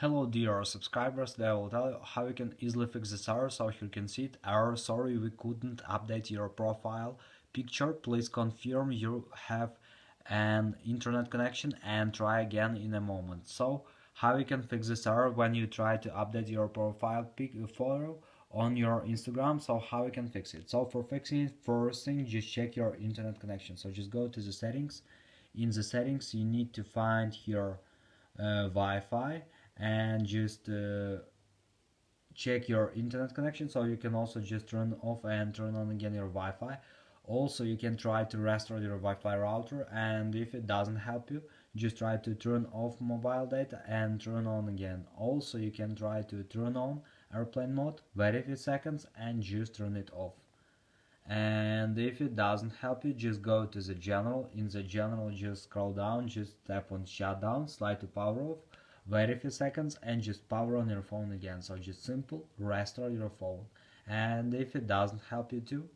Hello dear subscribers, today I will tell you how you can easily fix this error. So here you can see it, error, sorry we couldn't update your profile picture. Please confirm you have an internet connection and try again in a moment. So how you can fix this error when you try to update your profile photo on your Instagram. So how you can fix it? So for fixing it, first thing, just check your internet connection. So just go to the settings. In the settings you need to find your Wi-Fi and just check your internet connection. So you can also just turn off and turn on again your Wi-Fi. Also you can try to restore your Wi-Fi router, and if it doesn't help you, just try to turn off mobile data and turn on again. Also you can try to turn on airplane mode, wait a few seconds and just turn it off. And if it doesn't help you, just go to the general. In the general, just scroll down, just tap on shutdown, slide to power off, wait a few seconds and just power on your phone again. So just simple restore your phone. And if it doesn't help you too,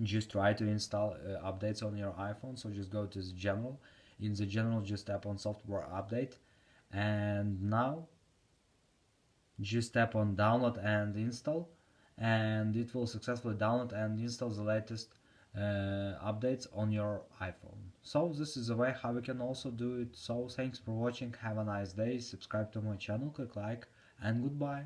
just try to install updates on your iPhone. So just go to the general. In the general, just tap on software update, and now just tap on download and install, and it will successfully download and install the latest updates on your iPhone. So this is the way how you can also do it. So thanks for watching, have a nice day, subscribe to my channel, click like, and goodbye.